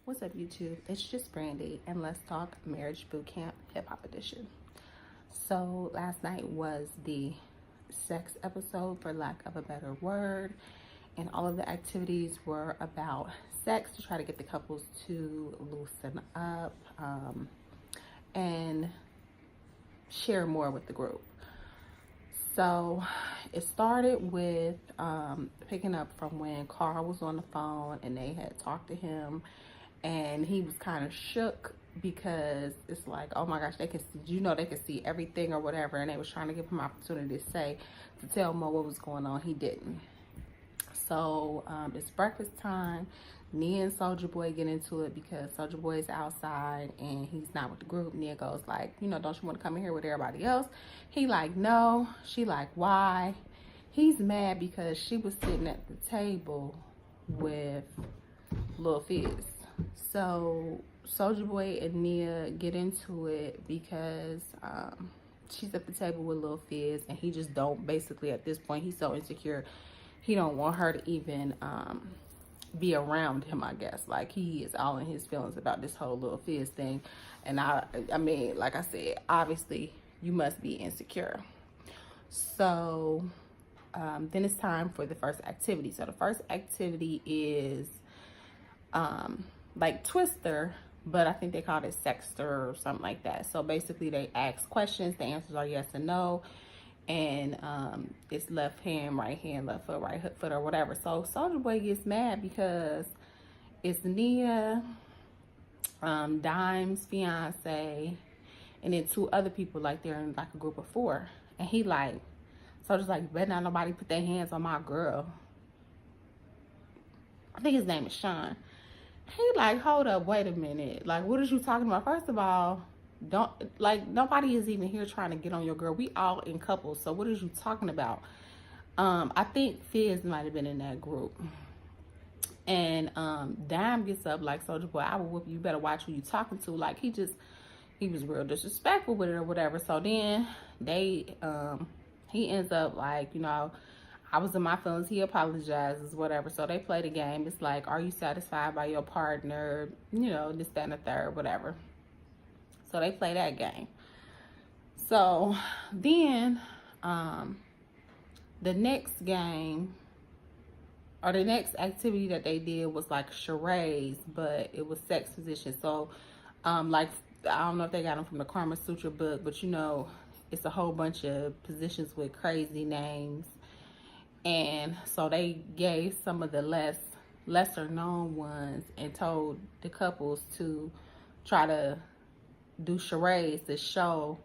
What's up, YouTube? It's just Brandy, and let's talk marriage boot camp hip hop edition. So last night was the sex episode, for lack of a better word, and all of the activities were about sex to try to get the couples to loosen up and share more with the group. So it started with picking up from when Carl was on the phone and they had talked to him, and he was kind of shook because it's like, oh my gosh, they can see, they can see everything or whatever, and they was trying to give him an opportunity to tell Mo what was going on. He didn't. So it's breakfast time. Nia and Soulja Boy get into it because Soulja Boy is outside and he's not with the group. Nia goes like, don't you want to come in here with everybody else? He like, no. She like, why? He's mad because she was sitting at the table with Lil Fizz. So Soulja Boy and Nia get into it because she's at the table with Lil Fizz, and he just don't, basically at this point, he's so insecure, he don't want her to even be around him, I guess. Like, he is all in his feelings about this whole Lil Fizz thing. And I mean, like I said, obviously you must be insecure. So then it's time for the first activity. So the first activity is like Twister, but I think they called it Sexter or something like that. So basically they ask questions, the answers are yes and no, and it's left hand, right hand, left foot, right foot, or whatever. So Soulja Boy gets mad because it's Nia, Dime's fiance, and then two other people, like they're in like a group of four, and he like, Soulja's like, better not nobody put their hands on my girl. I think his name is Sean. He like, hold up, wait a minute. Like, what is you talking about? First of all, nobody is even here trying to get on your girl. We all in couples, so what is you talking about? I think Fizz might have been in that group. And Dime gets up like, Soulja Boy, I will whoop you. You better watch who you talking to. Like, he was real disrespectful with it or whatever. So then he ends up like, I was in my feelings. He apologizes, whatever. So they play the game. It's like, are you satisfied by your partner? This, that, and the third, whatever. So they play that game. So then the next game, or the next activity that they did was like charades, but it was sex position. So like, I don't know if they got them from the Karma Sutra book, but it's a whole bunch of positions with crazy names. And so they gave some of the lesser known ones and told the couples to try to do charades to show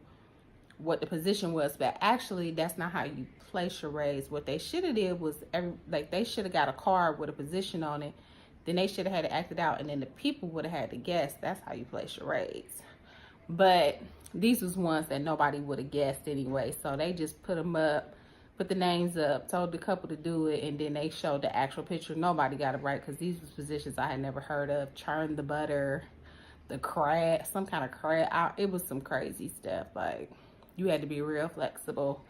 what the position was. But actually, that's not how you play charades. What they should have did was, they should have got a card with a position on it. Then they should have had it acted out, and then the people would have had to guess. That's how you play charades. But these was ones that nobody would have guessed anyway. So they just put them up, put the names up, told the couple to do it, and then they showed the actual picture. Nobody got it right because these was positions I had never heard of. Churn the butter, the crab, some kind of crab. It was some crazy stuff. Like, you had to be real flexible,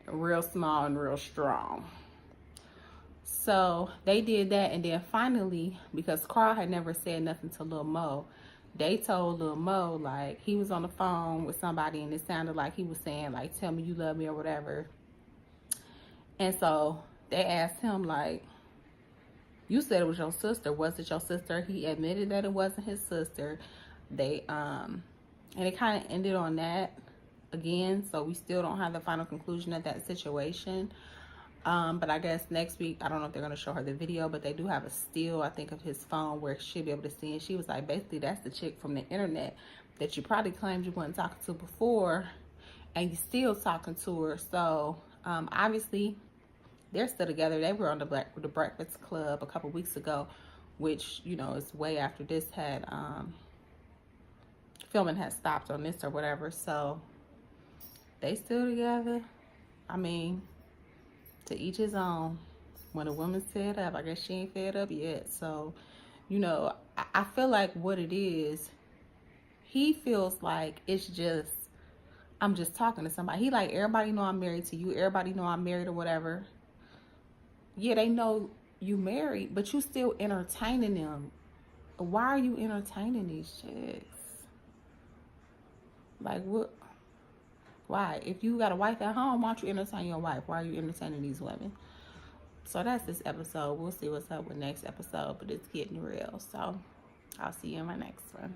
real small, and real strong. So they did that, and then finally, because Carl had never said nothing to Lil Mo, they told Lil Mo, like, he was on the phone with somebody, and it sounded like he was saying, like, tell me you love me or whatever. And so they asked him, like, you said it was your sister. Was it your sister? He admitted that it wasn't his sister. And it kind of ended on that again. So we still don't have the final conclusion of that situation. But I guess next week, I don't know if they're going to show her the video, but they do have a still, I think, of his phone where she'll be able to see. And she was like, basically, that's the chick from the internet that you probably claimed you weren't talking to before, and you still talking to her. So obviously, they're still together. They were on the Breakfast Club a couple weeks ago, which, is way after this had, filming had stopped on this or whatever. So they still together. I mean, to each his own. When a woman's fed up, I guess she ain't fed up yet. So, I feel like what it is, he feels like it's just, I'm just talking to somebody. He like, everybody know I'm married to you. Everybody know I'm married or whatever. Yeah, they know you married, but you still entertaining them why are you entertaining these chicks? Like, what? Why? If you got a wife at home, why don't you entertain your wife? Why are you entertaining these women? So that's this episode. We'll see what's up with next episode, but it's getting real. So I'll see you in my next one.